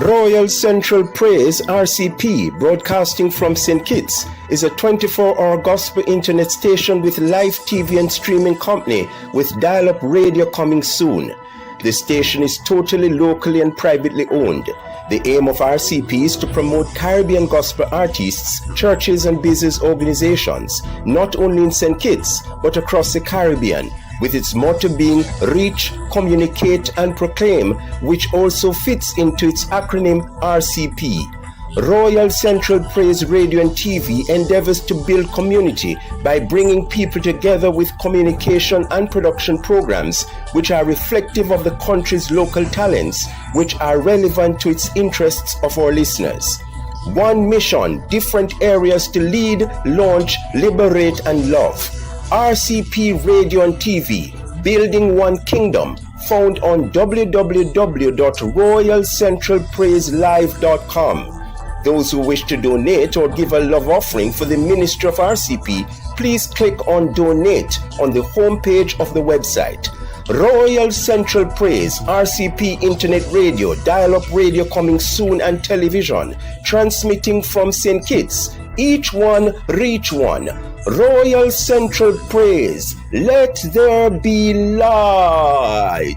Royal Central Praise RCP, broadcasting from St. Kitts, is a 24-hour gospel internet station with live TV and streaming company with dial-up radio coming soon. The station is totally locally and privately owned. The aim of RCP is to promote Caribbean gospel artists, churches and business organizations, not only in St. Kitts, but across the Caribbean, with its motto being Reach, Communicate and Proclaim, which also fits into its acronym RCP. Royal Central Praise Radio and TV endeavors to build community by bringing people together with communication and production programs which are reflective of the country's local talents, which are relevant to its interests of our listeners. One mission, different areas to lead, launch, liberate and love. RCP Radio and TV, Building One Kingdom, found on www.royalcentralpraiselive.com. Those who wish to donate or give a love offering for the ministry of RCP, please click on Donate on the homepage of the website. Royal Central Praise, RCP Internet Radio, dial-up radio coming soon and television, transmitting from St. Kitts. Each one, reach one. Royal Central Praise, let there be light.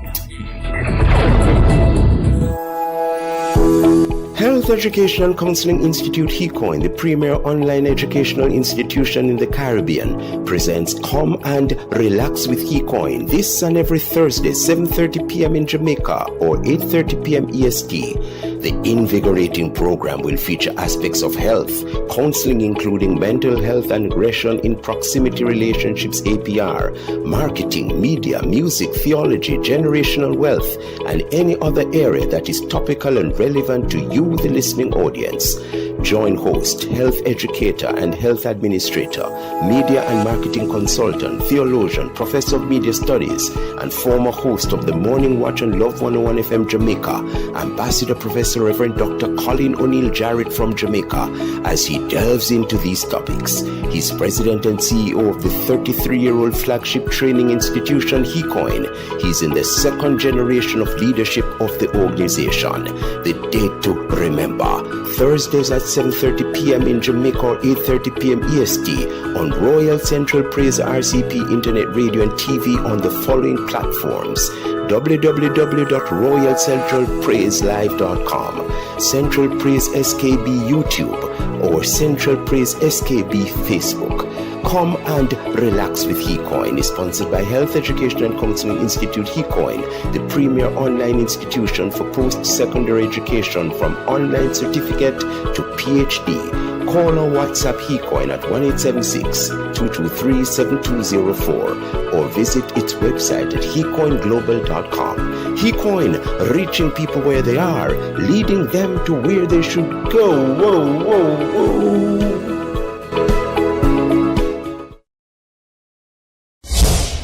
Health Education and Counseling Institute HECOIN, the premier online educational institution in the Caribbean, presents Come and Relax with HECOIN this and every Thursday, 7:30 p.m. in Jamaica or 8:30 p.m. EST. The invigorating program will feature aspects of health, counseling including mental health and aggression in proximity relationships APR, marketing, media, music, theology, generational wealth, and any other area that is topical and relevant to you, the listening audience. Join host, health educator and health administrator, media and marketing consultant, theologian, professor of media studies, and former host of the Morning Watch and Love 101 FM Jamaica, Ambassador Professor Reverend Dr. Colin O'Neill Jarrett from Jamaica, as he delves into these topics. He's president and CEO of the 33-year-old flagship training institution HECOIN. He's in the second generation of leadership of the organization. The date to remember, Thursdays at 7:30 p.m. in Jamaica or 8:30 p.m. EST on Royal Central Praise RCP Internet Radio and TV on the following platforms: www.royalcentralpraiselive.com, Central Praise SKB YouTube, or Central Praise SKB Facebook. Come and Relax with HECOIN is sponsored by Health Education and Counseling Institute HECOIN, the premier online institution for post-secondary education from online certificate to PhD. Call or WhatsApp HECOIN at 1-876-223-7204 or visit its website at hecoinglobal.com. HECOIN, reaching people where they are, leading them to where they should go. Whoa, whoa, whoa.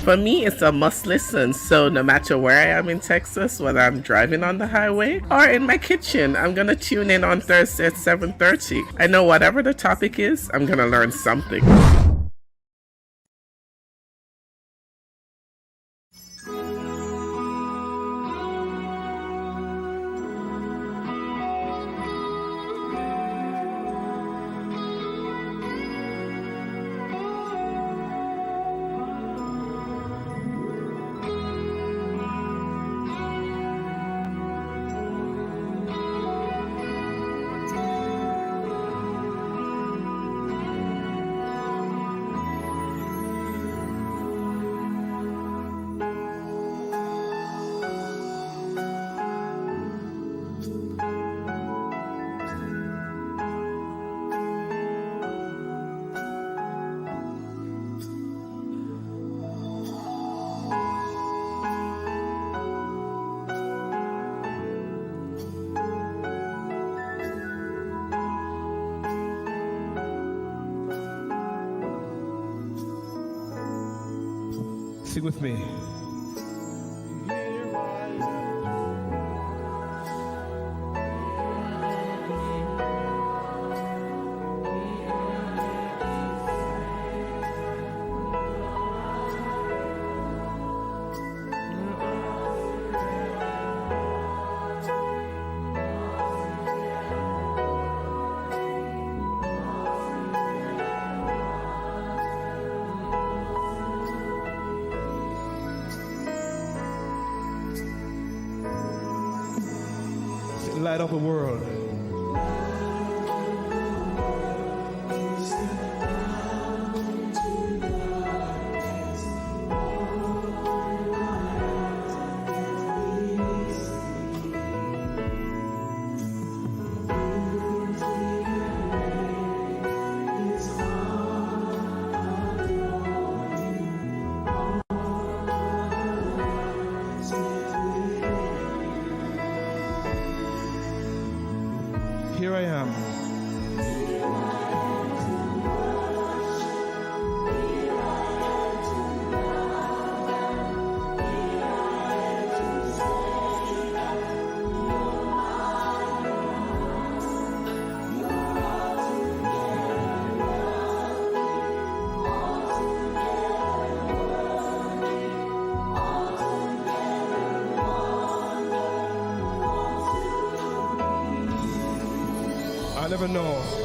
For me, it's a must listen, so no matter where I am in Texas, whether I'm driving on the highway or in my kitchen, I'm going to tune in on Thursday at 7:30. I know whatever the topic is, I'm going to learn something. Sing with me. light of the world. Here I am. I never know.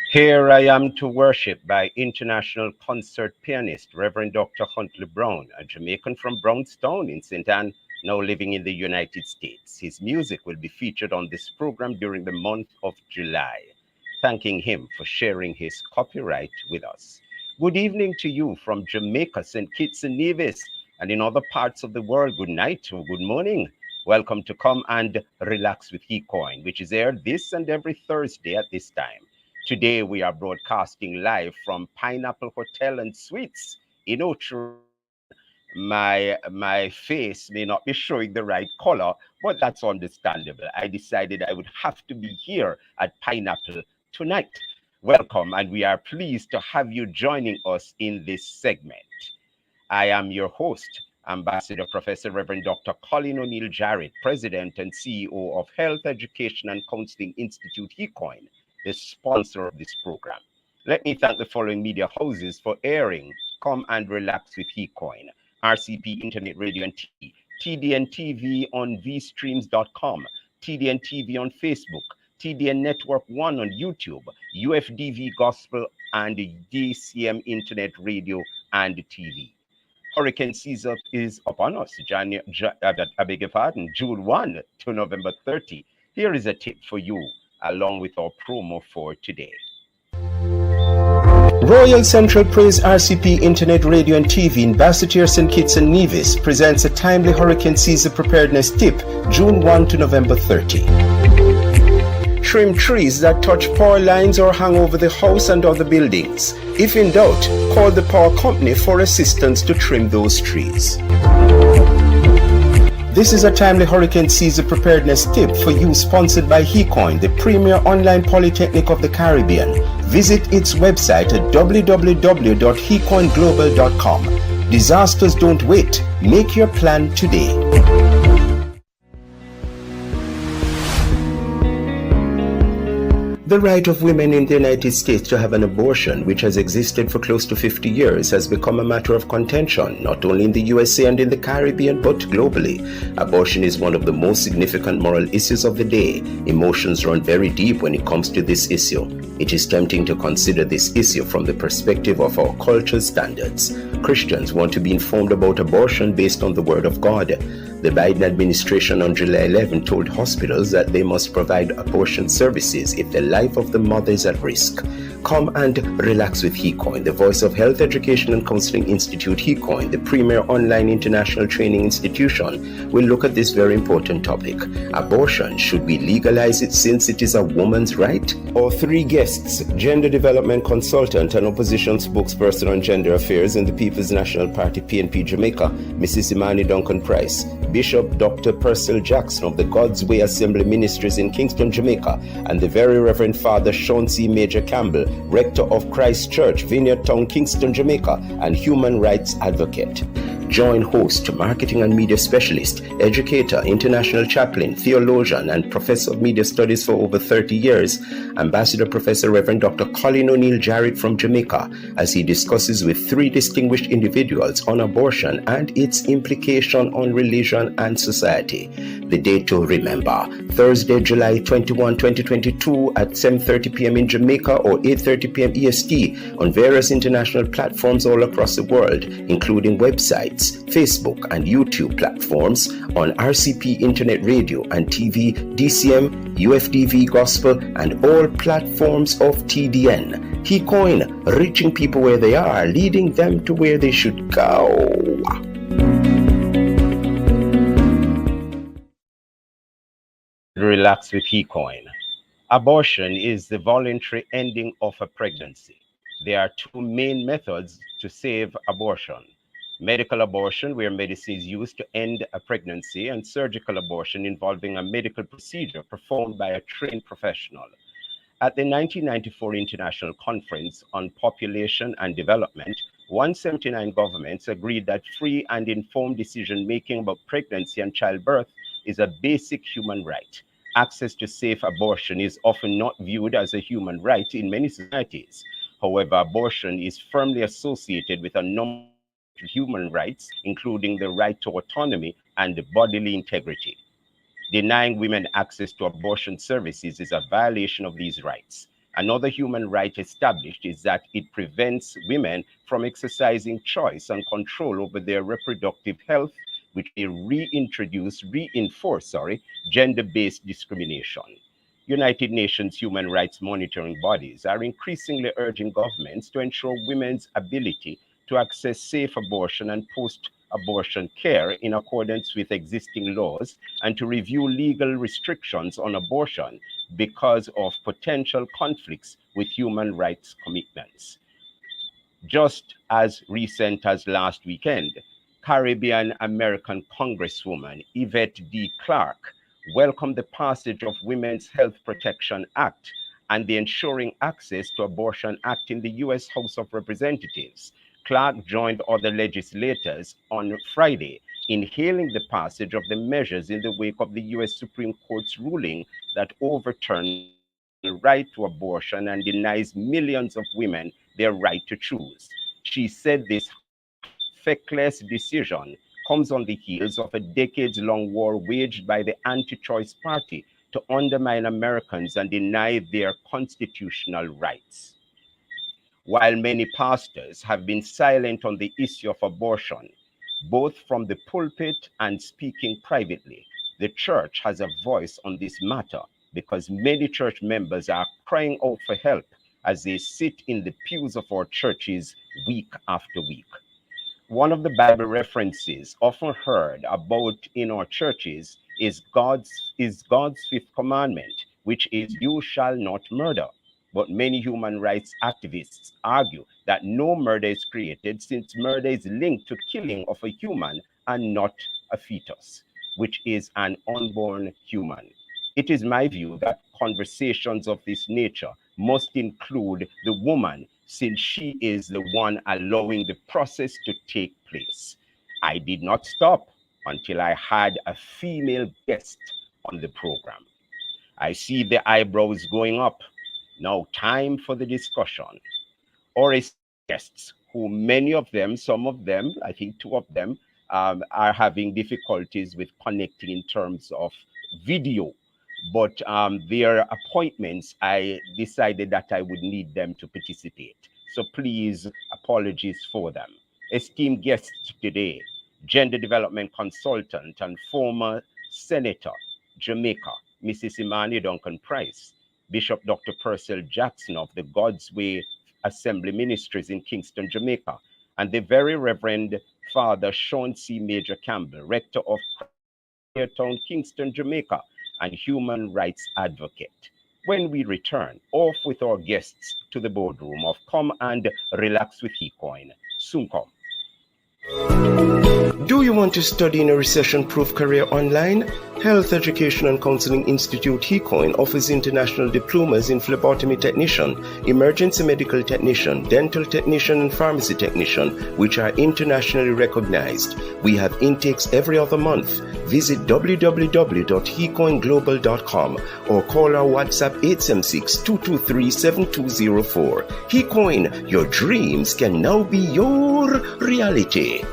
Here I Am to Worship by international concert pianist Reverend Dr. Huntley Brown, a Jamaican from Brownstown in St. Anne, now living in the United States. His music will be featured on this program during the month of July. Thanking him for sharing his copyright with us. Good evening to you from Jamaica, St. Kitts and Nevis, and in other parts of the world. Good night or good morning. Welcome to Come and Relax with eCoin, which is aired this and every Thursday at this time. Today, we are broadcasting live from Pineapple Hotel and Suites in Ocho. My face may not be showing the right color, but that's understandable. I decided I would have to be here at Pineapple tonight. Welcome, and we are pleased to have you joining us in this segment. I am your host, Ambassador Professor Reverend Dr. Colin O'Neill Jarrett, President and CEO of Health Education and Counseling Institute eCoin, the sponsor of this program. Let me thank the following media houses for airing Come and Relax with eCoin: RCP Internet Radio and TV, TDN TV on vstreams.com, TDN TV on Facebook, TDN Network 1 on YouTube, UFDV Gospel, and DCM Internet Radio and TV. Hurricane season is upon us, June 1 to November 30. Here is a tip for you, along with our promo for today. Royal Central Praise RCP Internet Radio and TV in Basseterre, St. Kitts and Nevis presents a timely hurricane season preparedness tip, June 1 to November 30. Trim trees that touch power lines or hang over the house and other buildings. If in doubt, call the power company for assistance to trim those trees. This is a timely hurricane season preparedness tip for you, sponsored by HeCoin, the premier online polytechnic of the Caribbean. Visit its website at www.hecoinglobal.com. Disasters don't wait. Make your plan today. The right of women in the United States to have an abortion, which has existed for close to 50 years, has become a matter of contention, not only in the USA and in the Caribbean, but globally. Abortion is one of the most significant moral issues of the day. Emotions run very deep when it comes to this issue. It is tempting to consider this issue from the perspective of our culture's standards. Christians want to be informed about abortion based on the Word of God. The Biden administration on July 11 told hospitals that they must provide abortion services if the life of the mother is at risk. Come and relax with HeCoin, the voice of Health Education and Counseling Institute. HeCoin, the premier online international training institution, will look at this very important topic. Abortion, should we legalize it since it is a woman's right? Our three guests, gender development consultant and opposition spokesperson on gender affairs in the People's National Party PNP Jamaica, Mrs. Imani Duncan Price, Bishop Dr. Purcell Jackson of the God's Way Assembly Ministries in Kingston, Jamaica, and the Very Reverend Father Sean C. Major Campbell, Rector of Christ Church, Vineyard Town, Kingston, Jamaica, and human rights advocate. Join host, marketing and media specialist, educator, international chaplain, theologian, and professor of media studies for over 30 years, Ambassador Professor Reverend Dr. Colin O'Neill Jarrett from Jamaica, as he discusses with three distinguished individuals on abortion and its implication on religion and society. The date to remember, Thursday, July 21, 2022 at 7:30 p.m. in Jamaica or 8:30 p.m. EST on various international platforms all across the world, including websites, Facebook and YouTube platforms, on RCP Internet Radio and TV, DCM, UFDV Gospel, and all platforms of TDN. HeCoin, reaching people where they are, leading them to where they should go. Relax with HeCoin. Abortion is the voluntary ending of a pregnancy. There are two main methods to save abortion: medical abortion, where medicine is used to end a pregnancy, and surgical abortion involving a medical procedure performed by a trained professional. At the 1994 International Conference on Population and Development, 179 governments agreed that free and informed decision-making about pregnancy and childbirth is a basic human right. Access to safe abortion is often not viewed as a human right in many societies. However, abortion is firmly associated with a number of human rights, including the right to autonomy and bodily integrity. Denying women access to abortion services is a violation of these rights. Another human right established is that it prevents women from exercising choice and control over their reproductive health, which may reinforce gender-based discrimination. United Nations human rights monitoring bodies are increasingly urging governments to ensure women's ability to access safe abortion and post-abortion care in accordance with existing laws, and to review legal restrictions on abortion because of potential conflicts with human rights commitments. Just as recent as last weekend, Caribbean American Congresswoman Yvette D. Clarke welcomed the passage of Women's Health Protection Act and the Ensuring Access to Abortion Act in the U.S. House of Representatives. Clarke joined other legislators on Friday in hailing the passage of the measures in the wake of the U.S. Supreme Court's ruling that overturned the right to abortion and denies millions of women their right to choose. She said this feckless decision comes on the heels of a decades-long war waged by the anti-choice party to undermine Americans and deny their constitutional rights. While many pastors have been silent on the issue of abortion, both from the pulpit and speaking privately, the church has a voice on this matter because many church members are crying out for help as they sit in the pews of our churches week after week. One of the Bible references often heard about in our churches is God's fifth commandment, which is you shall not murder. But many human rights activists argue that no murder is created since murder is linked to killing of a human and not a fetus, which is an unborn human. It is my view that conversations of this nature must include the woman, since she is the one allowing the process to take place. I did not stop until I had a female guest on the program. I see the eyebrows going up. Now, time for the discussion. Or guests, who many of them, some of them, I think two of them, are having difficulties with connecting in terms of video. But their appointments, I decided that I would need them to participate. So please, apologies for them. Esteemed guests today, gender development consultant and former Senator, Jamaica, Mrs. Imani Duncan Price, Bishop Dr. Purcell Jackson of the God's Way Assembly Ministries in Kingston, Jamaica, and the very Reverend Father Sean C. Major Campbell, Rector of Town, Kingston, Jamaica, and human rights advocate. When we return, off with our guests to the boardroom of Come and Relax with HeCoin. Soon come. Do you want to study in a recession-proof career online? Health Education and Counseling Institute HeCoin offers international diplomas in phlebotomy technician, emergency medical technician, dental technician, and pharmacy technician, which are internationally recognized. We have intakes every other month. Visit www.hecoinglobal.com or call our WhatsApp 876-223-7204. HeCoin, your dreams can now be your reality.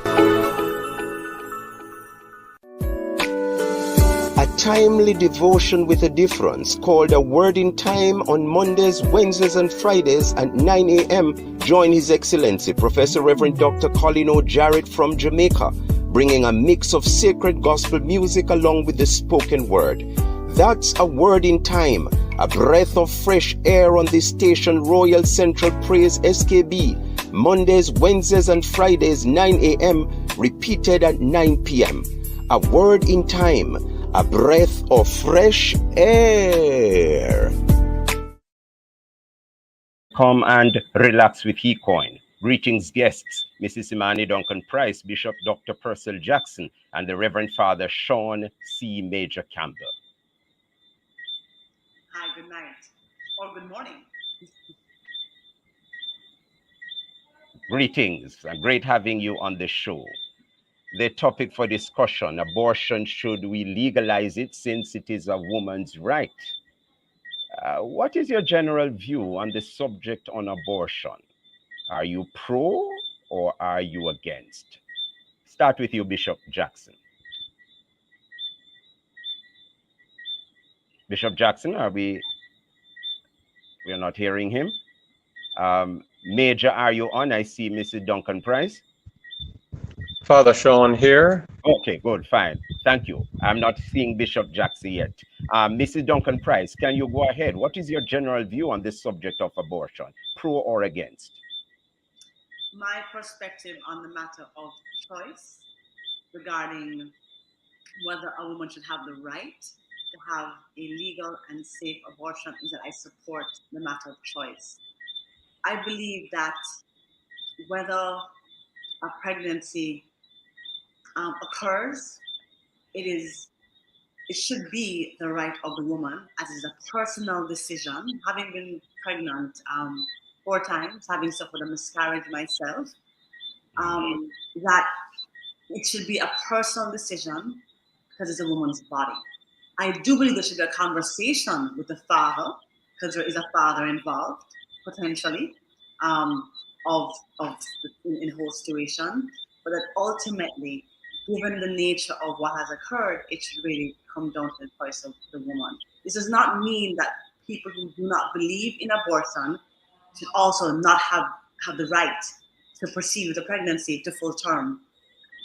A timely devotion with a difference called A Word in Time on Mondays, Wednesdays, and Fridays at 9 a.m. Join His Excellency Professor Reverend Dr. Colin O. Jarrett from Jamaica, bringing a mix of sacred gospel music along with the spoken word. That's A Word in Time, a breath of fresh air on the station Royal Central Praise SKB. Mondays, Wednesdays, and Fridays 9 a.m. repeated at 9 p.m. A Word in Time, a breath of fresh air. Come and relax with HeCoin. Greetings, guests. Mrs. Imani Duncan Price, Bishop Dr. Purcell Jackson, and the Reverend Father Sean C. Major Campbell. Hi, good night, or good morning. Greetings, and great having you on the show. The topic for discussion, abortion, should we legalize it since it is a woman's right? What is your general view on the subject on abortion? Are you pro or are you against? Start with you, Bishop Jackson. Bishop Jackson, we are not hearing him. Major, are you on? I see Mrs. Duncan Price. Father Sean here. Okay, good, fine. Thank you. I'm not seeing Bishop Jackson yet. Mrs. Duncan Price, can you go ahead? What is your general view on this subject of abortion, pro or against? My perspective on the matter of choice regarding whether a woman should have the right to have a legal and safe abortion is that I support the matter of choice. I believe that whether a pregnancy occurs, it should be the right of the woman, as it is a personal decision. Having been pregnant 4 times, having suffered a miscarriage myself, that it should be a personal decision because it's a woman's body. I do believe there should be a conversation with the father, because there is a father involved potentially in the whole situation, but that ultimately, given the nature of what has occurred, it should really come down to the choice of the woman. This does not mean that people who do not believe in abortion should also not have the right to proceed with the pregnancy to full term.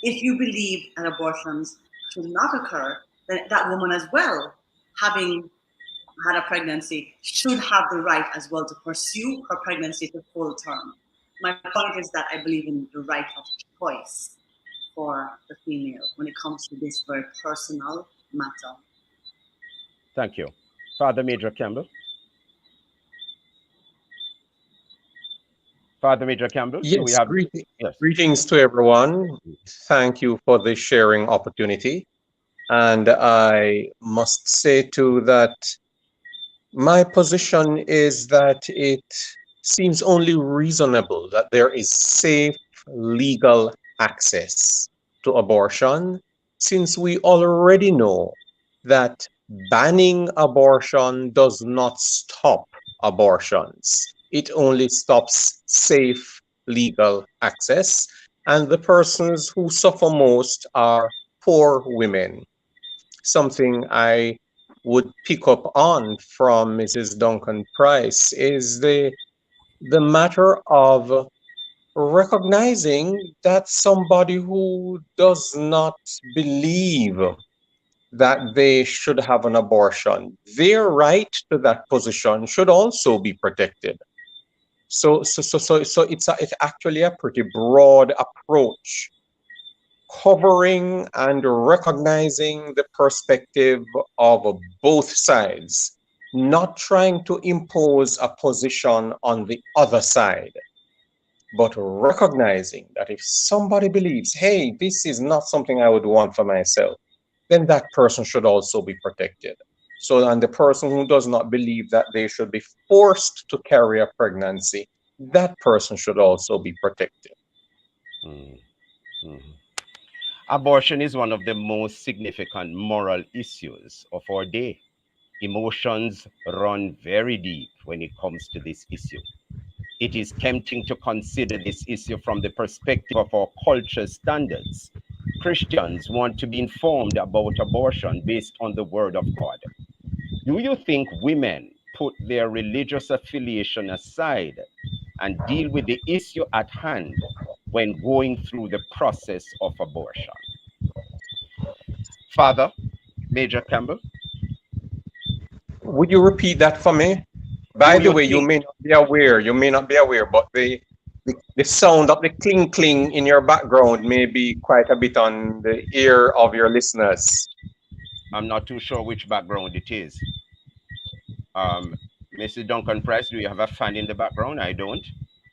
If you believe that abortions should not occur, then that woman as well, having had a pregnancy should have the right as well to pursue her pregnancy to full term. My point is that I believe in the right of choice for the female when it comes to this very personal matter. Thank you. Father Major Campbell. Father Major Campbell, do we Yes, have... Yes. greetings to everyone. Thank you for this sharing opportunity. And I must say too that my position is that it seems only reasonable that there is safe legal access to abortion, since we already know that banning abortion does not stop abortions. It only stops safe legal access, and the persons who suffer most are poor women. Something I would pick up on from Mrs. Duncan Price is the matter of recognizing that somebody who does not believe that they should have an abortion, their right to that position should also be protected. So it's actually a pretty broad approach, covering and recognizing the perspective of both sides, not trying to impose a position on the other side, but recognizing that if somebody believes, hey, this is not something I would want for myself, then that person should also be protected. So, and the person who does not believe that they should be forced to carry a pregnancy, that person should also be protected. Mm-hmm. Abortion is one of the most significant moral issues of our day. Emotions run very deep when it comes to this issue. It is tempting to consider this issue from the perspective of our culture's standards. Christians want to be informed about abortion based on the Word of God. Do you think women put their religious affiliation aside and deal with the issue at hand when going through the process of abortion? Father Major Campbell? Would you repeat that for me? By the way, you may not be aware, but the sound of the cling cling in your background may be quite a bit on the ear of your listeners. I'm not too sure which background it is. Mrs. Duncan Price, do you have a fan in the background? I don't.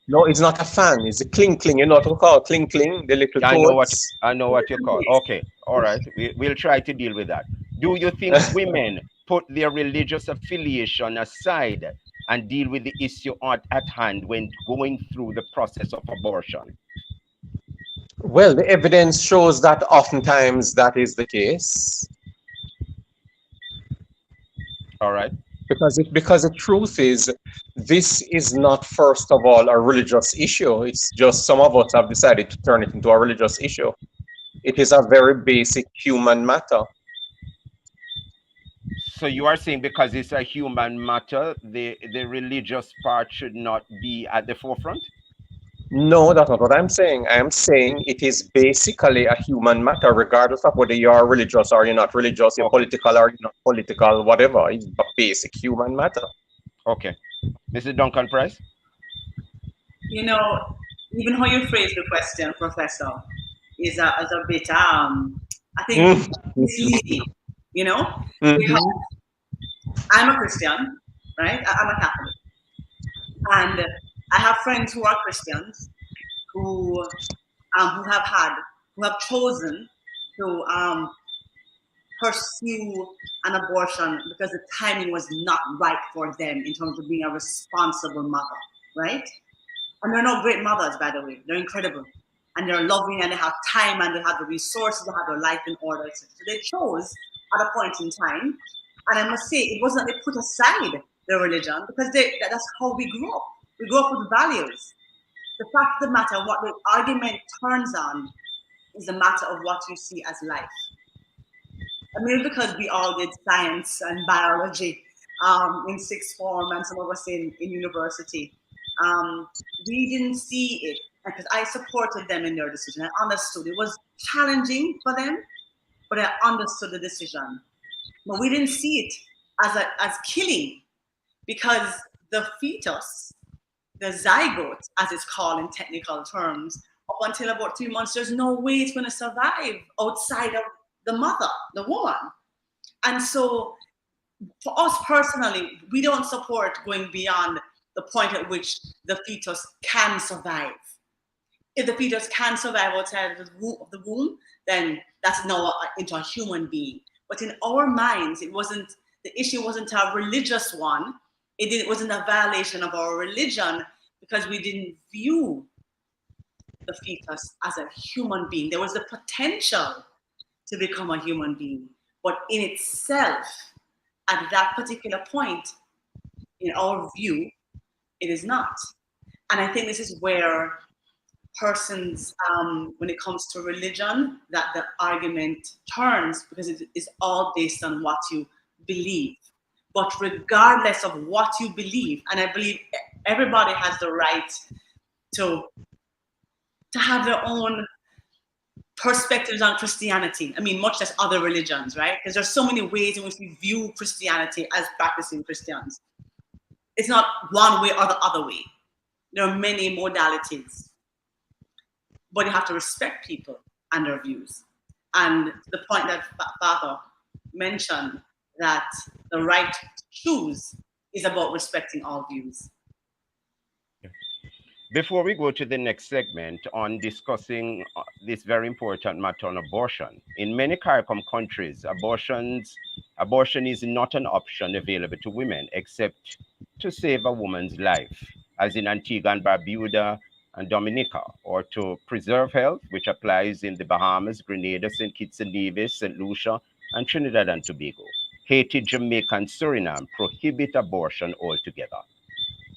No, it's not a fan. It's a cling cling. You know what we call cling cling? The little toads. I know what you call. Okay, all right. We'll try to deal with that. Do you think women put their religious affiliation aside and deal with the issue at hand when going through the process of abortion? Well, the evidence shows that oftentimes that is the case. All right. Because the truth is, this is not, first of all, a religious issue. It's just some of us have decided to turn it into a religious issue. It is a very basic human matter. So you are saying because it's a human matter, the religious part should not be at the forefront? No, that's not what I'm saying. I am saying it is basically a human matter, regardless of whether you are religious or you're not religious, you're political or you're not political, whatever. It's a basic human matter. Okay. Mrs. Duncan Price? You know, even how you phrase the question, Professor, is a bit, I think, misleading, you know? Because I'm a Christian, right? I'm a Catholic. And I have friends who are Christians who have chosen to pursue an abortion because the timing was not right for them in terms of being a responsible mother, right? And they're not great mothers, by the way. They're incredible. And they're loving and they have time and they have the resources, they have their life in order, etc. So they chose at a point in time. And I must say, it wasn't they put aside their religion because that's how we grew up. We grew up with values. The fact of the matter, what the argument turns on is a matter of what you see as life. I mean, because we all did science and biology in sixth form and some of us in university, we didn't see it because I supported them in their decision. I understood it was challenging for them, but I understood the decision. But we didn't see it as killing, because the fetus, the zygote, as it's called in technical terms, up until about 3 months, there's no way it's going to survive outside of the mother, the woman. And so for us personally, we don't support going beyond the point at which the fetus can survive. If the fetus can survive outside of the womb, then that's now into a human being. But in our minds, the issue wasn't a religious one. It wasn't a violation of our religion, because we didn't view the fetus as a human being. There was the potential to become a human being, but in itself, at that particular point, in our view, it is not. And I think this is where persons, when it comes to religion, that the argument turns, because it is all based on what you believe. But regardless of what you believe, and I believe everybody has the right to have their own perspectives on Christianity. I mean, much as other religions, right? Because there's so many ways in which we view Christianity as practicing Christians. It's not one way or the other way. There are many modalities. But you have to respect people and their views. And the point that Father mentioned, that the right to choose is about respecting all views. Before we go to the next segment on discussing this very important matter on abortion, in many CARICOM countries, abortion is not an option available to women except to save a woman's life, as in Antigua and Barbuda and Dominica, or to preserve health, which applies in the Bahamas, Grenada, St. Kitts and Nevis, St. Lucia, and Trinidad and Tobago. Haiti, Jamaica, and Suriname prohibit abortion altogether.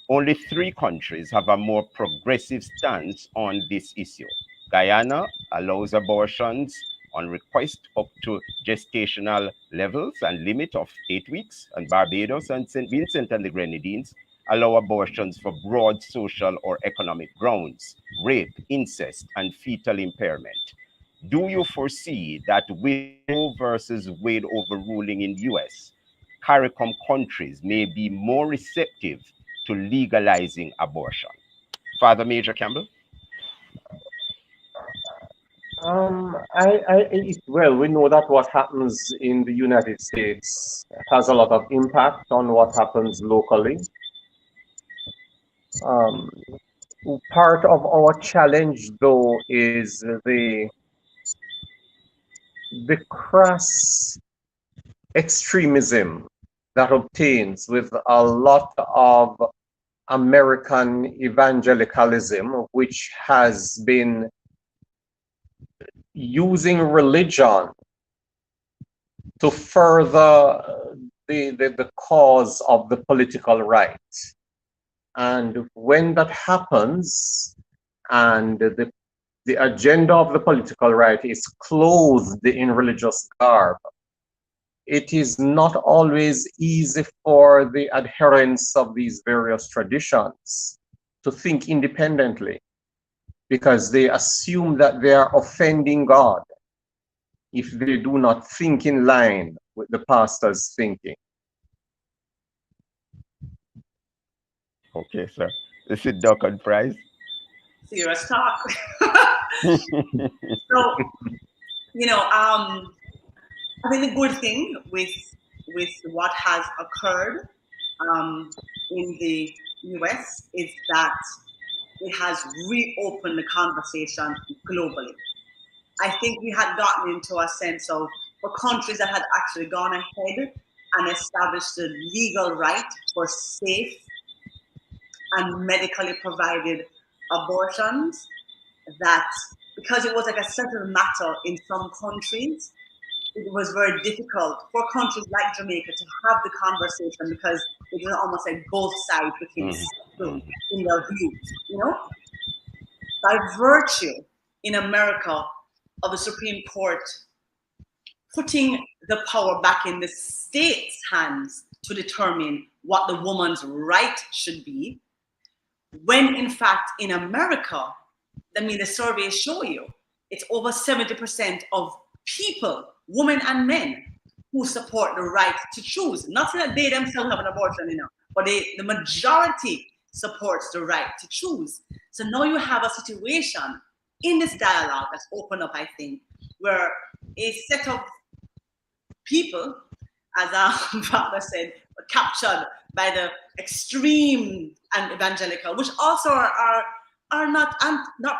Only 3 countries have a more progressive stance on this issue. Guyana allows abortions on request up to gestational levels and limit of 8 weeks, and Barbados and St. Vincent and the Grenadines allow abortions for broad social or economic grounds, rape, incest, and fetal impairment. Do you foresee that with Roe versus Wade overruling in the US, CARICOM countries may be more receptive to legalizing abortion? Father Major Campbell? Well, we know that what happens in the United States has a lot of impact on what happens locally. Part of our challenge, though, is the crass extremism that obtains with a lot of American evangelicalism, which has been using religion to further the cause of the political right. And when that happens, and the agenda of the political right is clothed in religious garb, it is not always easy for the adherents of these various traditions to think independently, because they assume that they are offending God if they do not think in line with the pastor's thinking. Okay, sir. This is Duck and Price. Serious talk. So, I think the good thing with what has occurred in the US is that it has reopened the conversation globally. I think we had gotten into a sense of, for countries that had actually gone ahead and established the legal right for safe and medically provided abortions, that because it was like a settled matter in some countries, it was very difficult for countries like Jamaica to have the conversation, because it was almost like both sides became settled in their views, By virtue in America of the Supreme Court putting the power back in the state's hands to determine what the woman's right should be, when in fact in America, the surveys show you, it's over 70% of people, women and men, who support the right to choose. Not that they themselves have an abortion, but the majority supports the right to choose. So now you have a situation in this dialogue that's opened up, I think, where a set of people, as our father said, were captured by the extreme and evangelical, which also are not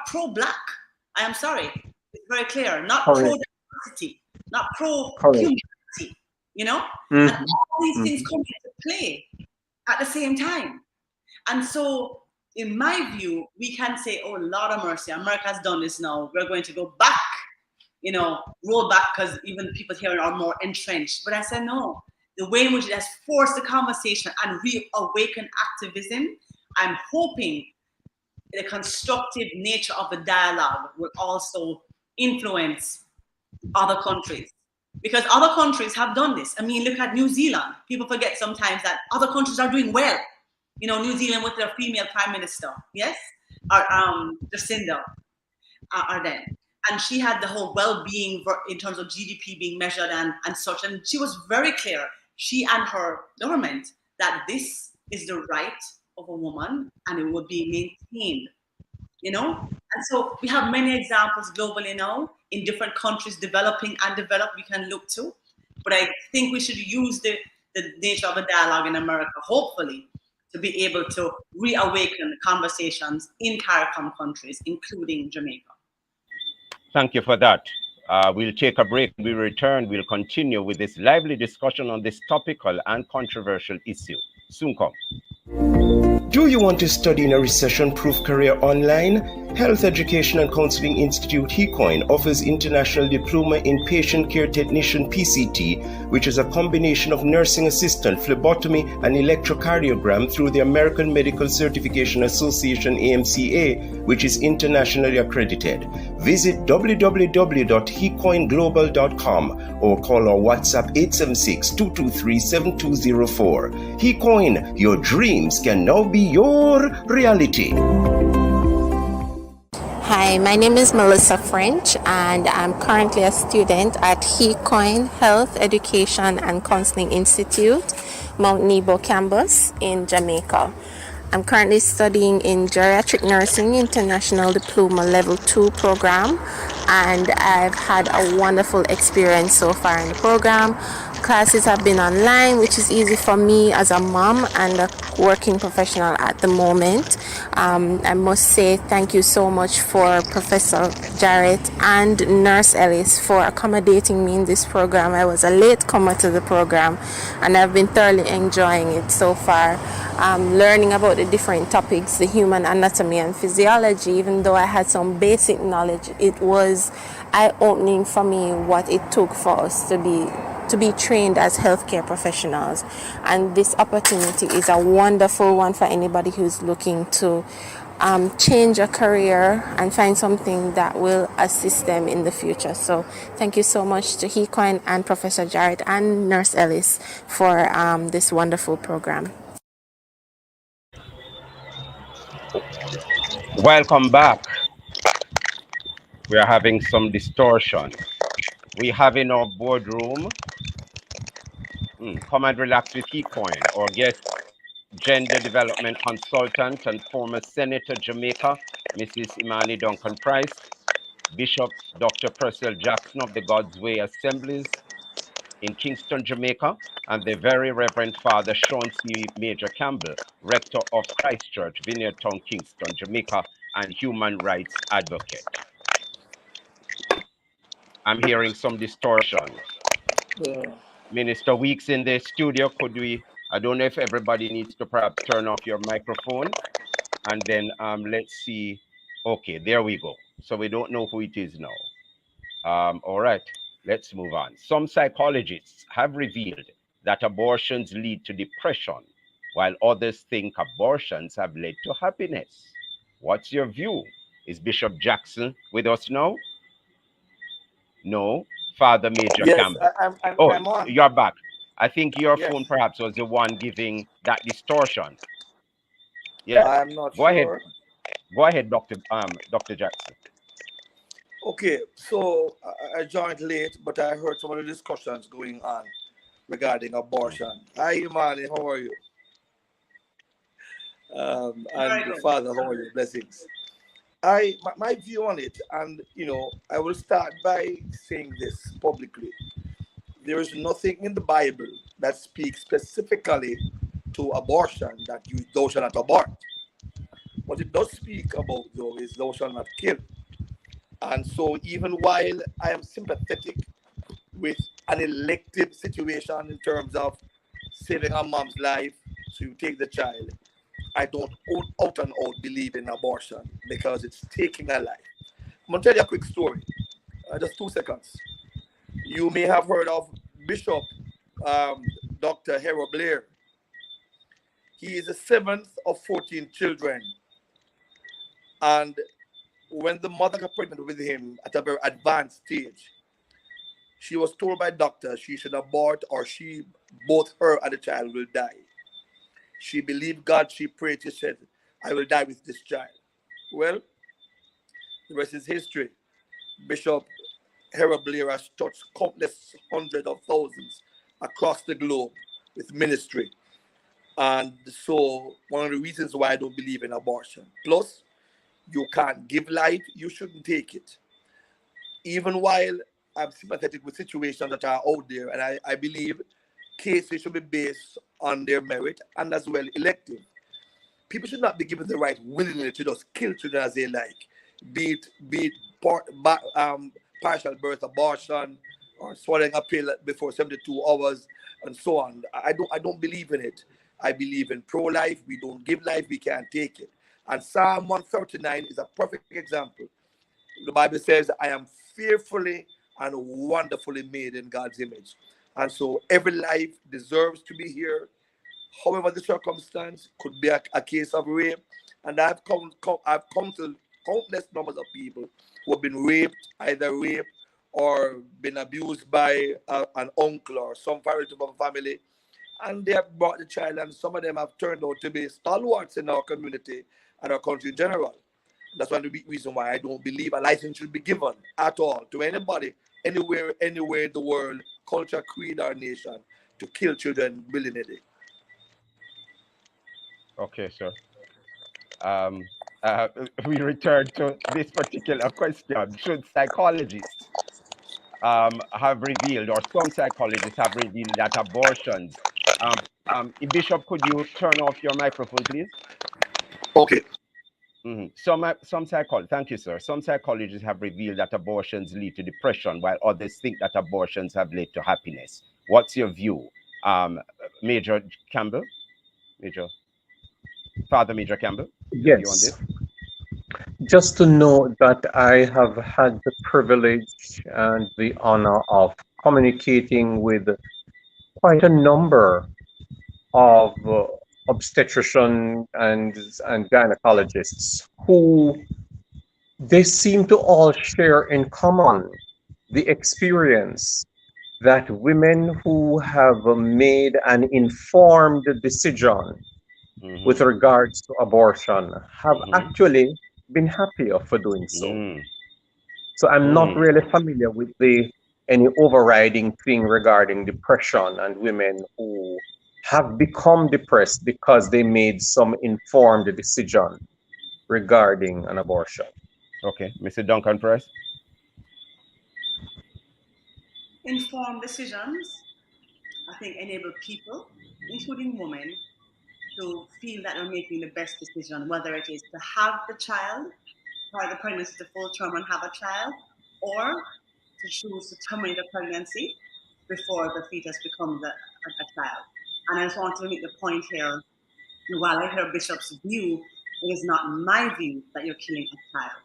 pro-black. I am sorry, it's very clear, not pro-diversity, not pro-humanity, and all these things come into play at the same time. And so, in my view, we can say, oh, Lord of mercy, America has done this now. We're going to go back, roll back because even people here are more entrenched. But I said, no. The way in which it has forced the conversation and reawakened activism, I'm hoping the constructive nature of the dialogue will also influence other countries. Because other countries have done this. I mean, look at New Zealand. People forget sometimes that other countries are doing well. New Zealand with their female prime minister, yes? Or Jacinda Ardern. And she had the whole well-being in terms of GDP being measured and such. And she was very clear, she and her government, that this is the right of a woman and it will be maintained, And so we have many examples globally now in different countries, developing and developed, we can look to. But I think we should use the nature of a dialogue in America, hopefully, to be able to reawaken conversations in CARICOM countries, including Jamaica. Thank you for that. We'll take a break. When we return, we'll continue with this lively discussion on this topical and controversial issue. Soon come. Do you want to study in a recession-proof career online? Health Education and Counseling Institute HECOIN offers International Diploma in Patient Care Technician PCT, which is a combination of nursing assistant, phlebotomy, and electrocardiogram through the American Medical Certification Association AMCA, which is internationally accredited. Visit www.hecoinglobal.com or call our WhatsApp 876-223-7204. HECOIN, your dreams can now be your reality. Hi, my name is Melissa French and I'm currently a student at HECOIN Health Education and Counseling Institute, Mount Nebo campus in Jamaica. I'm currently studying in Geriatric Nursing International Diploma Level 2 program, and I've had a wonderful experience so far in the program. Classes have been online, which is easy for me as a mom and a working professional at the moment. I must say thank you so much for Professor Jarrett and Nurse Ellis for accommodating me in this program. I was a late comer to the program and I've been thoroughly enjoying it so far. Learning about the different topics, the human anatomy and physiology, even though I had some basic knowledge, it was eye-opening for me what it took for us to be trained as healthcare professionals. And this opportunity is a wonderful one for anybody who's looking to change a career and find something that will assist them in the future. So thank you so much to HECOIN and Professor Jarrett and Nurse Ellis for this wonderful program. Welcome back. We are having some distortion. We have in our boardroom, come and relax with HECOIN, our guest gender development consultant and former Senator Jamaica, Mrs. Imani Duncan Price, Bishop Dr. Purcell Jackson of the God's Way Assemblies in Kingston, Jamaica, and the Very Reverend Father Sean C. Major Campbell, Rector of Christ Church, Vineyard Town, Kingston, Jamaica, and human rights advocate. I'm hearing some distortion. Minister Weeks in the studio, could we, I don't know if everybody needs to perhaps turn off your microphone, and then let's see. Okay, there we go. So we don't know who it is now. All right, let's move on. Some psychologists have revealed that abortions lead to depression, while others think abortions have led to happiness. What's your view? Is Bishop Jackson with us now? No. Father Major Campbell. I'm on. You're back. I think your phone perhaps was the one giving that distortion. Yeah. I'm not Go sure. ahead. Go ahead, Dr. Jackson. Okay, so I joined late, but I heard some of the discussions going on. regarding abortion. Hi, Imani, how are you? Very And good. Father, how are you? Blessings. My view on it, and I will start by saying this publicly. There is nothing in the Bible that speaks specifically to abortion that you thou shalt not abort. What it does speak about though is thou shalt not kill. And so even while I am sympathetic with an elective situation in terms of saving a mom's life, so you take the child, I don't out and out believe in abortion because it's taking a life. I'm gonna tell you a quick story, just 2 seconds. You may have heard of Bishop Dr. Harold Blair. He is the seventh of 14 children, and when the mother got pregnant with him at a very advanced stage, she was told by doctors she should abort or both her and the child will die. She believed God, she prayed, she said, I will die with this child. Well, the rest is history. Bishop Harold Blair has touched countless hundreds of thousands across the globe with ministry. And so, one of the reasons why I don't believe in abortion. Plus, you can't give life, you shouldn't take it. Even while I'm sympathetic with situations that are out there, and I believe cases should be based on their merit and as well elective. People should not be given the right willingly to just kill children as they like, be it partial birth abortion or swallowing a pill before 72 hours and so on. I don't believe in it. I believe in pro-life. We don't give life, we can't take it. And Psalm 139 is a perfect example. The Bible says, I am fearfully and wonderfully made in God's image. And so every life deserves to be here, however the circumstance. Could be a case of rape. And I've come to countless numbers of people who have been raped, either raped or been abused by an uncle or some relative of a family, and they have brought the child, and some of them have turned out to be stalwarts in our community and our country in general. That's one of the big reason why I don't believe a license should be given at all to anybody, anywhere in the world, culture, creed, or nation, to kill children willy-nilly. Okay, sir. Um, uh, we return to this particular question. Should psychologists have revealed, or some psychologists have revealed, that abortions, Bishop, could you turn off your microphone, please? Okay. Some psychologists, thank you, sir. Some psychologists have revealed that abortions lead to depression, while others think that abortions have led to happiness. What's your view, Major Campbell? Father Major Campbell, your view on Yes, this? just to know that I have had the privilege and the honor of communicating with quite a number of obstetrician and gynecologists who they seem to all share in common the experience that women who have made an informed decision with regards to abortion have actually been happier for doing so. So I'm not really familiar with the any overriding thing regarding depression and women who have become depressed because they made some informed decision regarding an abortion. Okay, Mr. Duncan Price. Informed decisions, I think, enable people, including women, to feel that they're making the best decision, whether it is to have the child, or the pregnancy to full term and have a child, or to choose to terminate the pregnancy before the fetus becomes a child. And I just want to make the point here, while I hear Bishop's view, it is not my view that you're killing a child.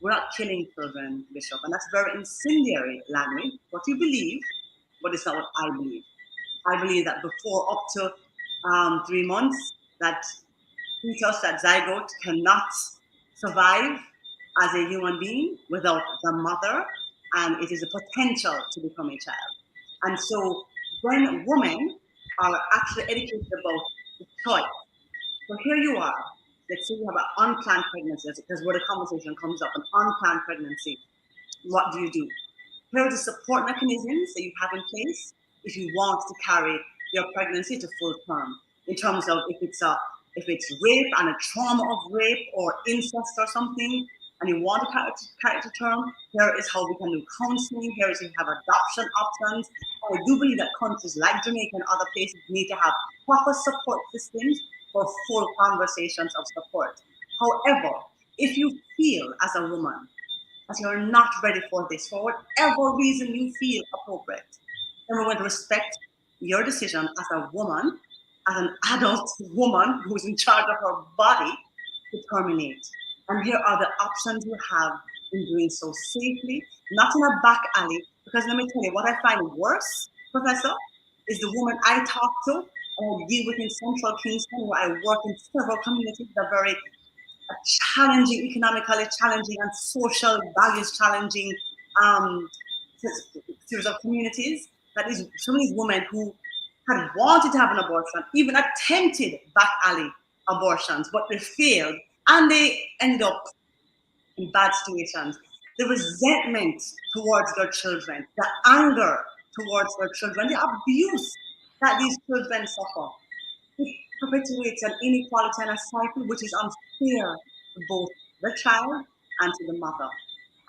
We're not killing children, Bishop, and that's very incendiary language. What you believe, but it's not what I believe. I believe that before up to 3 months, that fetus, that zygote, cannot survive as a human being without the mother, and it is a potential to become a child. And so when women are actually educated about the choice, so here you are, let's say you have an unplanned pregnancy, because where the conversation comes up, an unplanned pregnancy, what do? Here are the support mechanisms that you have in place if you want to carry your pregnancy to full term, in terms of if it's rape and a trauma of rape or incest or something, and you want to carry it to term, here is how we can do counseling. Here is we have adoption options. I do believe that countries like Jamaica and other places need to have proper support systems for full conversations of support. However, if you feel as a woman that you're not ready for this, for whatever reason you feel appropriate, then we would respect your decision as a woman, as an adult woman who's in charge of her body, to terminate. And here are the options you have in doing so safely, not in a back alley. Because let me tell you, what I find worse, Professor, is the woman I talk to or deal with in Central Kingston, where I work in several communities that are very challenging, economically challenging, and social values challenging series of communities. That is, some of these women who had wanted to have an abortion, even attempted back alley abortions, but they failed, and they end up in bad situations. The resentment towards their children, the anger towards their children, the abuse that these children suffer, it perpetuates an inequality and a cycle which is unfair to both the child and to the mother.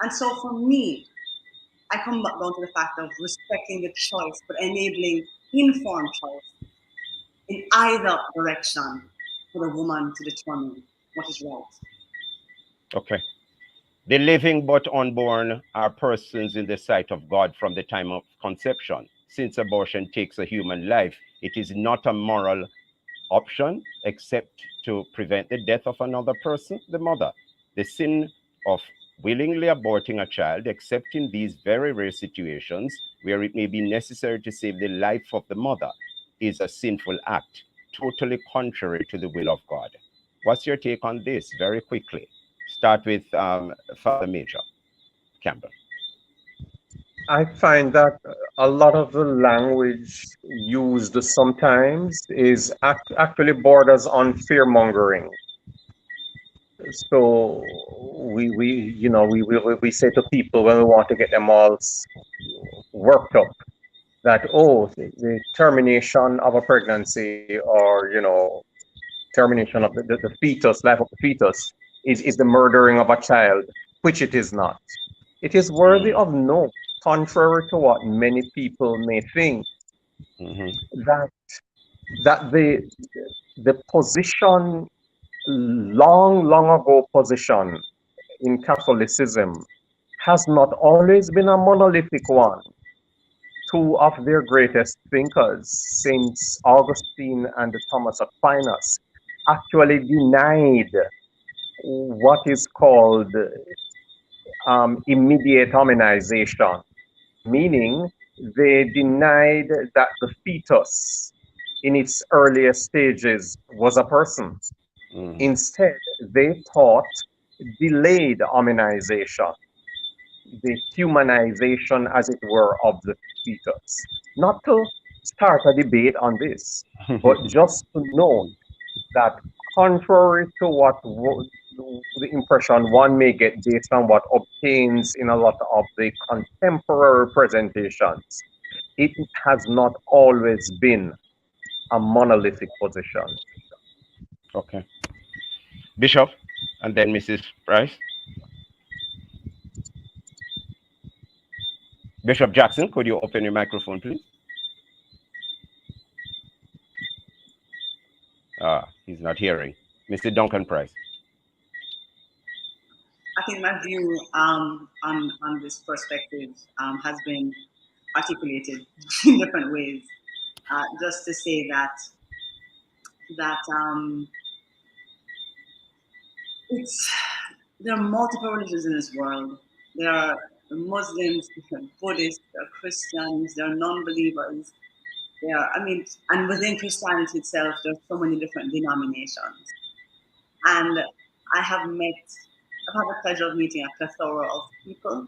And so for me, I come back down to the fact of respecting the choice, but enabling informed choice in either direction for the woman to determine what is right. Okay. The living but unborn are persons in the sight of God from the time of conception. Since abortion takes a human life, it is not a moral option except to prevent the death of another person, the mother. The sin of willingly aborting a child, except in these very rare situations where it may be necessary to save the life of the mother, is a sinful act, totally contrary to the will of God. What's your take on this? Very quickly. Start with Father Major Campbell. I find that a lot of the language used sometimes is actually borders on fear mongering. So we say to people when we want to get them all worked up that, oh, the termination of a pregnancy, or termination of the fetus, life of the fetus, is the murdering of a child, which it is not. It is worthy of note, contrary to what many people may think, that the position, long ago position in Catholicism has not always been a monolithic one. Two of their greatest thinkers, Saints Augustine and Thomas Aquinas, actually denied what is called immediate hominization, meaning they denied that the fetus in its earliest stages was a person. Instead, they taught delayed hominization, the humanization, as it were, of the fetus. Not to start a debate on this, but just to note that contrary to what the impression one may get based on what obtains in a lot of the contemporary presentations, it has not always been a monolithic position. Okay. Bishop, and then Mrs. Price. Bishop Jackson, could you open your microphone, please? He's not hearing. Mr. Duncan Price. I think my view on this perspective has been articulated in different ways. Just to say that there are multiple religions in this world. There are Muslims, there are Buddhists, there are Christians, there are non-believers. And within Christianity itself, there's so many different denominations. And I've had the pleasure of meeting a plethora of people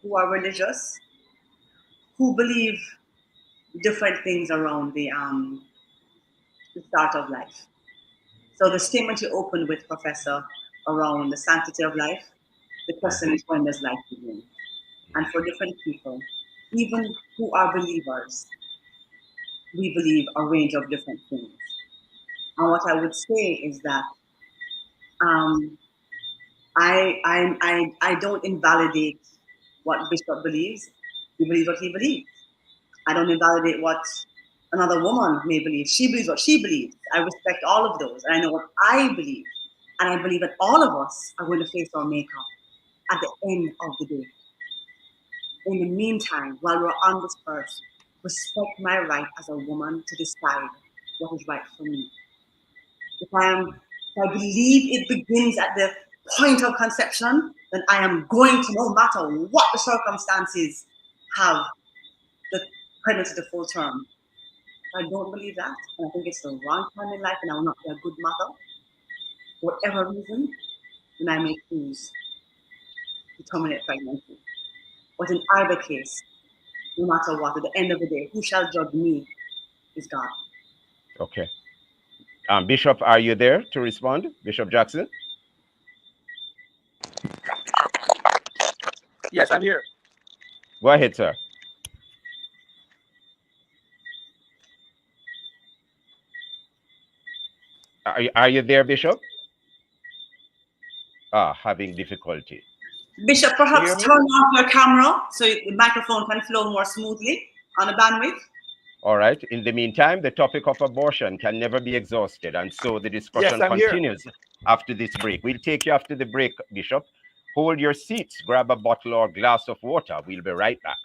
who are religious, who believe different things around the start of life. So the statement you opened with, Professor, around the sanctity of life, the question is, when does life begin? And for different people, even who are believers, we believe a range of different things. And what I would say is that um, I don't invalidate what Bishop believes. He believes what he believes. I don't invalidate what another woman may believe. She believes what she believes. I respect all of those. And I know what I believe. And I believe that all of us are going to face our makeup at the end of the day. In the meantime, while we're on this earth, respect my right as a woman to decide what is right for me. If I believe it begins at the point of conception, then I am going to, no matter what the circumstances, have the pregnancy to full term. I don't believe that, and I think it's the wrong time in life, and I will not be a good mother, for whatever reason, then I may choose to terminate pregnancy. But in either case, no matter what, at the end of the day, who shall judge me is God. Okay. Bishop, are you there to respond? Bishop Jackson? Yes, I'm here. Go ahead, sir. Are you there, Bishop? Having difficulty. Bishop, perhaps turn off your camera so the microphone can flow more smoothly on the bandwidth. All right. In the meantime, the topic of abortion can never be exhausted. And so the discussion continues after this break. We'll take you after the break, Bishop. Hold your seats, grab a bottle or glass of water. We'll be right back.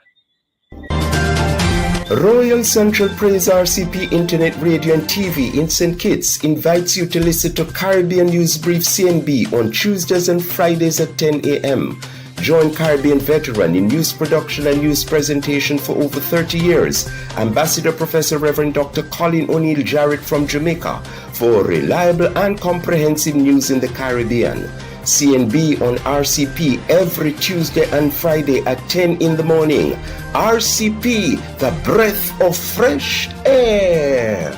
Royal Central Praise RCP Internet Radio and TV in St. Kitts invites you to listen to Caribbean News Brief CNB on Tuesdays and Fridays at 10 a.m. Join Caribbean veteran in news production and news presentation for over 30 years, Ambassador Professor Reverend Dr. Colin O'Neill Jarrett from Jamaica, for reliable and comprehensive news in the Caribbean. CNB on RCP every Tuesday and Friday at 10 in the morning. RCP, the breath of fresh air.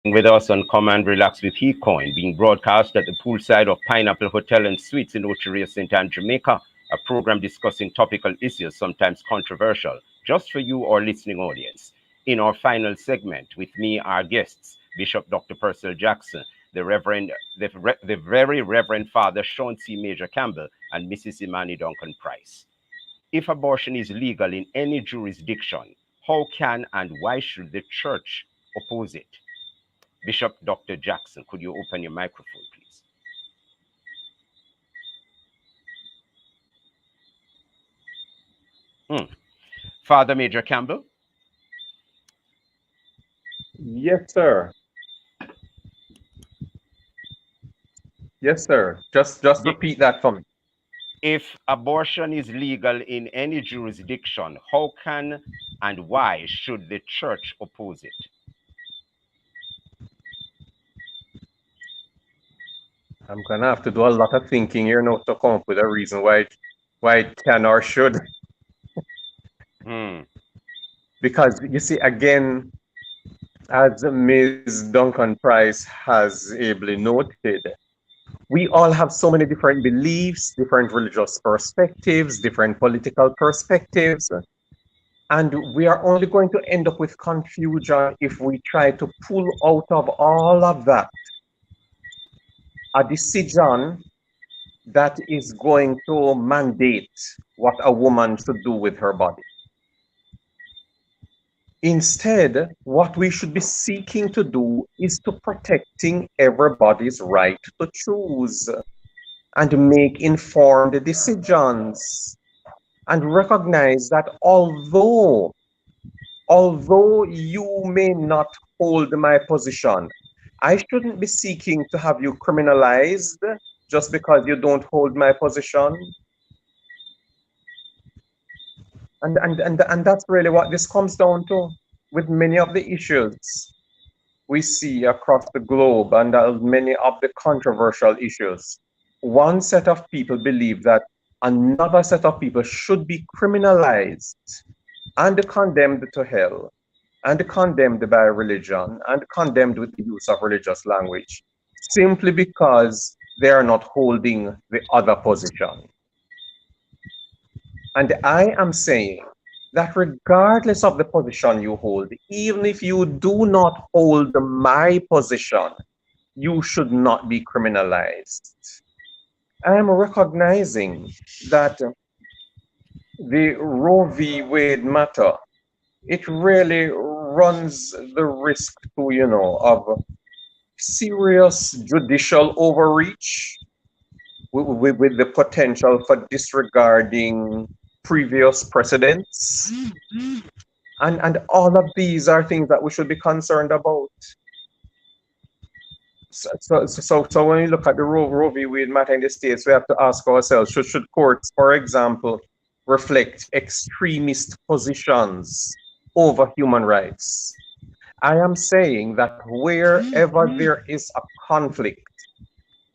With us on Come and Relax with HeCoin, being broadcast at the poolside of Pineapple Hotel and Suites in Ochiria, St. Anne, Jamaica, a program discussing topical issues, sometimes controversial, just for you, our listening audience. In our final segment, with me, our guests, Bishop Dr. Purcell Jackson, the very Reverend Father Sean C. Major Campbell, and Mrs. Imani Duncan Price. If abortion is legal in any jurisdiction, how can and why should the church oppose it? Bishop Dr. Jackson, could you open your microphone, please? Father Major Campbell? Yes, sir. Yes, sir. Just repeat that for me. If abortion is legal in any jurisdiction, how can and why should the church oppose it? I'm gonna have to do a lot of thinking here now to come up with a reason why it can or should. Because you see, again, as Ms. Duncan Price has ably noted, we all have so many different beliefs, different religious perspectives, different political perspectives, and we are only going to end up with confusion if we try to pull out of all of that a decision that is going to mandate what a woman should do with her body. Instead, what we should be seeking to do is to protecting everybody's right to choose and make informed decisions, and recognize that although you may not hold my position, I shouldn't be seeking to have you criminalized just because you don't hold my position. And that's really what this comes down to with many of the issues we see across the globe and many of the controversial issues. One set of people believe that another set of people should be criminalized and condemned to hell and condemned by religion and condemned with the use of religious language simply because they are not holding the other position. And I am saying that regardless of the position you hold, even if you do not hold my position, you should not be criminalized. I am recognizing that the Roe v. Wade matter, it really runs the risk to, of serious judicial overreach with the potential for disregarding previous precedents. And all of these are things that we should be concerned about. So when we look at the Roe v. Wade matter in the States, we have to ask ourselves, should courts, for example, reflect extremist positions over human rights? I am saying that wherever there is a conflict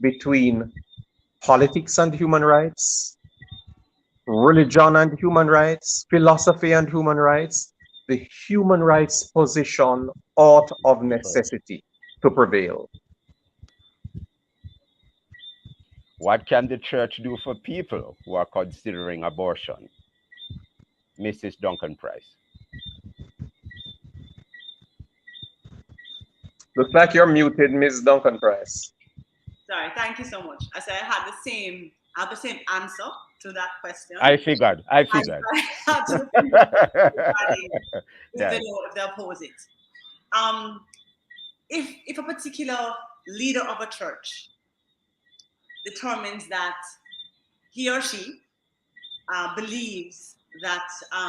between politics and human rights, religion and human rights, philosophy and human rights, the human rights position ought of necessity to prevail. What can the church do for people who are considering abortion? Mrs. Duncan Price. Looks like you're muted, Ms. Duncan Price. Sorry, thank you so much. I said I have the same answer to that question. I figured. I had to Yes. if they oppose it. If a particular leader of a church determines that he or she believes that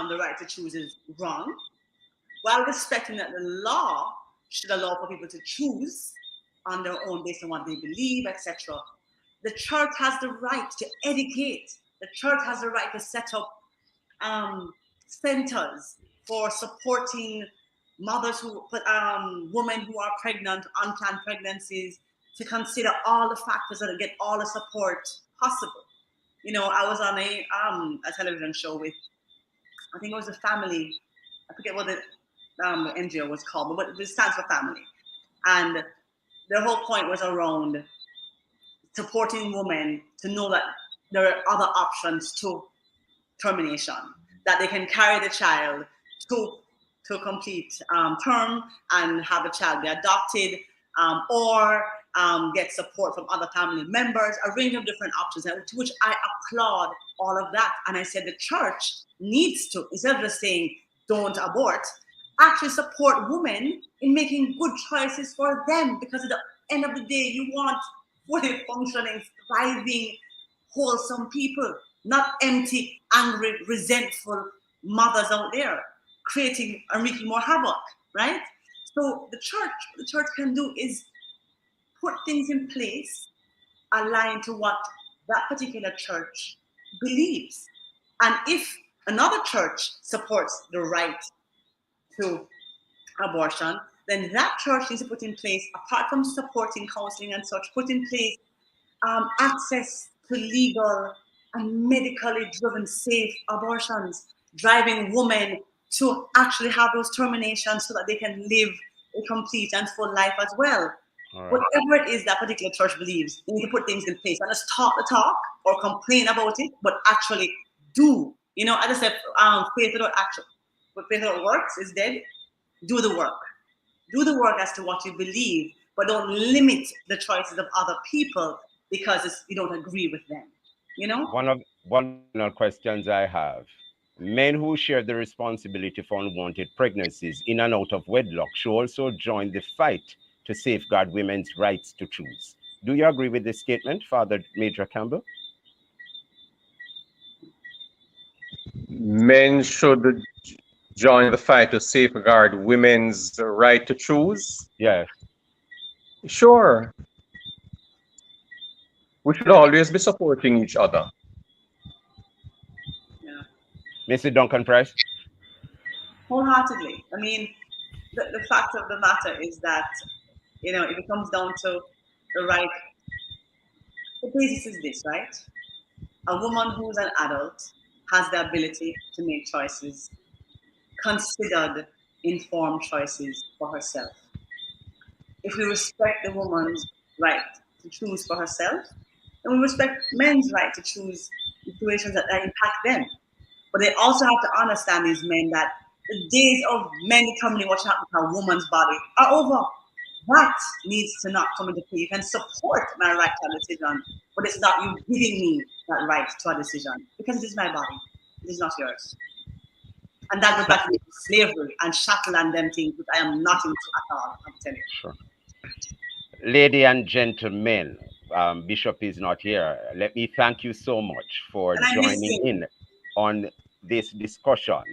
the right to choose is wrong, while respecting that the law should allow for people to choose on their own based on what they believe, etc., the church has the right to educate. The church has the right to set up centers for supporting mothers women who are pregnant, unplanned pregnancies, to consider all the factors and get all the support possible. I was on a television show with, I think it was a family, I forget what the NGO was called, but it stands for family. And the whole point was around supporting women to know that there are other options to termination, that they can carry the child to complete term and have the child be adopted, or get support from other family members, a range of different options, to which I applaud all of that. And I said the church needs to, instead of just saying don't abort, actually support women in making good choices for them, because at the end of the day, you want fully functioning, thriving, wholesome people, not empty, angry, resentful mothers out there creating and wreaking more havoc, right? So the church can do is put things in place aligned to what that particular church believes. And if another church supports the right to abortion, then that church needs to put in place, apart from supporting counseling and such, put in place access to legal and medically driven safe abortions, driving women to actually have those terminations so that they can live a complete and full life as well. Right. Whatever it is that particular church believes, they need to put things in place. Not just talk the talk or complain about it, but actually do. I just said faith without action. But faith without works is dead. Do the work. Do the work as to what you believe, but don't limit the choices of other people because you don't agree with them. One of the questions I have: men who share the responsibility for unwanted pregnancies in and out of wedlock should also join the fight to safeguard women's rights to choose. Do you agree with this statement, Father Major Campbell? Men should join the fight to safeguard women's right to choose? Yes. Sure. We should always be supporting each other. Yeah. Mr. Duncan Price? Wholeheartedly. I mean, the fact of the matter is that, if it comes down to the right, the basis is this, right? A woman who's an adult has the ability to make choices, considered informed choices for herself. If we respect the woman's right to choose for herself, then we respect men's right to choose situations that impact them. But they also have to understand, these men, that the days of men coming in watching happen to a woman's body are over. That needs to not come into play. You can support my right to a decision, but it's not you giving me that right to a decision, because it is my body. It is not yours. And that goes back to slavery and chattel and them things, which I am not into at all, I'm telling you. Sure. Lady and gentlemen, Bishop is not here. Let me thank you so much for And I miss joining him. in on this discussion.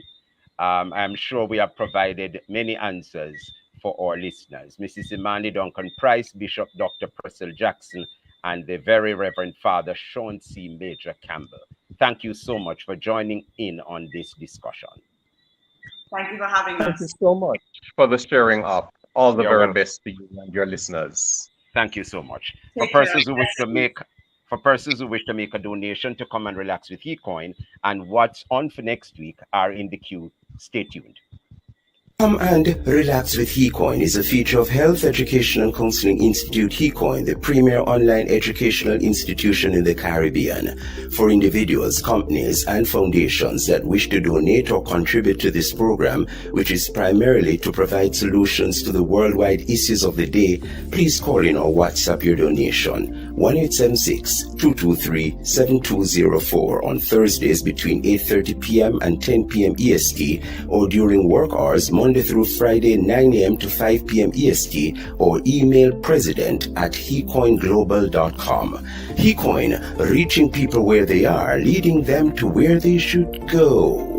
I'm sure we have provided many answers for our listeners. Mrs. Imani Duncan Price, Bishop Dr. Purcell Jackson, and the very Reverend Father Sean C. Major Campbell. Thank you so much for joining in on this discussion. Thank you for having Thank you us. so much for the sharing up. All the You're very welcome. best to you and your listeners. Thank you so much. Take care. For persons who wish to make a donation to come and relax with eCoin and what's on for next week are in the queue. Stay tuned. Come and Relax with HeCoin is a feature of Health Education and Counseling Institute HeCoin, the premier online educational institution in the Caribbean. For individuals, companies, and foundations that wish to donate or contribute to this program, which is primarily to provide solutions to the worldwide issues of the day, please call in or WhatsApp your donation. 1-876-223-7204 on Thursdays between 8:30 p.m. and 10 p.m. EST, or during work hours Monday through Friday 9 a.m. to 5 p.m. EST, or email president@hecoinglobal.com. HeCoin, reaching people where they are, leading them to where they should go.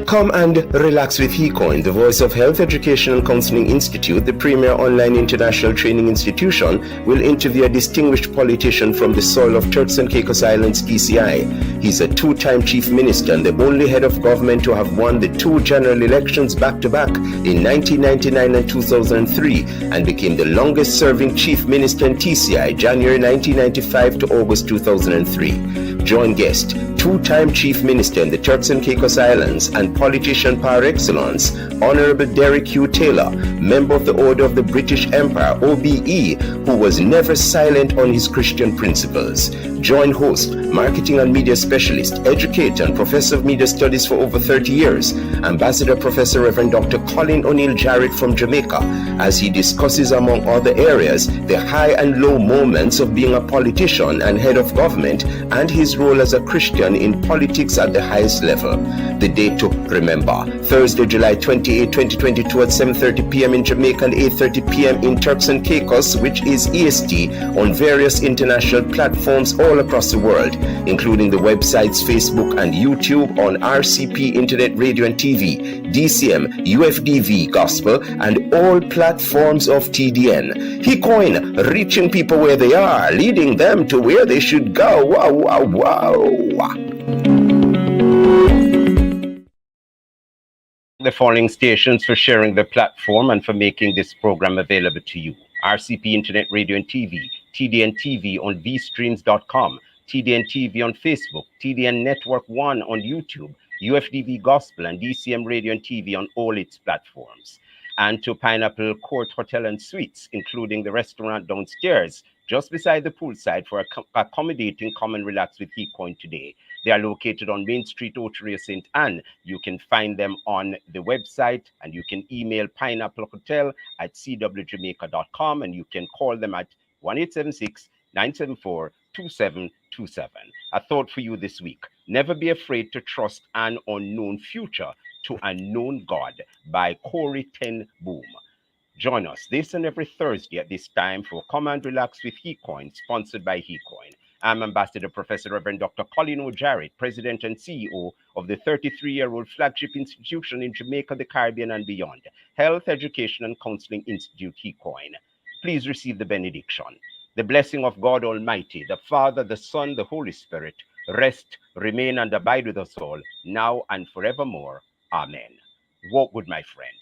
Come and Relax with HeCoin, the voice of Health Education and Counseling Institute, the premier online international training institution, will interview a distinguished politician from the soil of Turks and Caicos Islands, TCI. He's a two-time chief minister and the only head of government to have won the two general elections back-to-back in 1999 and 2003, and became the longest-serving chief minister in TCI, January 1995 to August 2003. Join guest, two-time chief minister in the Turks and Caicos Islands and politician par excellence, Honorable Derek Hugh Taylor, member of the Order of the British Empire, OBE, who was never silent on his Christian principles. Join host, marketing and media specialist, educator, and professor of media studies for over 30 years, Ambassador Professor Reverend Dr. Colin O'Neill Jarrett from Jamaica, as he discusses, among other areas, the high and low moments of being a politician and head of government and his role as a Christian in politics at the highest level. The date to remember, Thursday, July 28, 2022 at 7:30 p.m. in Jamaica and 8:30 p.m. in Turks and Caicos, which is EST, on various international platforms all across the world, including the websites Facebook and YouTube, on RCP Internet Radio and TV, DCM, UFDV Gospel, and all platforms of TDN. HeCoin, reaching people where they are, leading them to where they should go. Wow, wow, wow. The following stations for sharing the platform and for making this program available to you: RCP Internet Radio and TV, TDN TV on vstreams.com, TDN TV on Facebook, TDN Network 1 on YouTube, UFDV Gospel and DCM Radio and TV on all its platforms. And to Pineapple Court Hotel and Suites, including the restaurant downstairs, just beside the poolside, for accommodating Come and Relax with HeCoin today. They are located on Main Street, Oteria, St. Anne. You can find them on the website, and you can email Pineapple Hotel at cwjamaica.com, and you can call them at 1-876-974-2727. A thought for you this week: never be afraid to trust an unknown future to a known God, by Corey Ten Boom. Join us this and every Thursday at this time for Come and Relax with HeCoin, sponsored by HeCoin. I'm Ambassador Professor Reverend Dr. Colin O. Jarrett, President and CEO of the 33-year-old flagship institution in Jamaica, the Caribbean, and beyond, Health Education and Counseling Institute, HeCoin. Please receive the benediction. The blessing of God Almighty, the Father, the Son, the Holy Spirit, rest, remain, and abide with us all, now and forevermore. Amen. Walk good, my friend.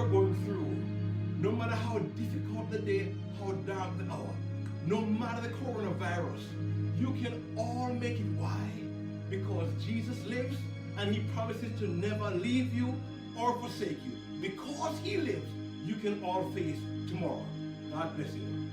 you're going through, no matter how difficult the day, how dark the hour, no matter the coronavirus, you can all make it. Why? Because Jesus lives and he promises to never leave you or forsake you. Because he lives, you can all face tomorrow. God bless you.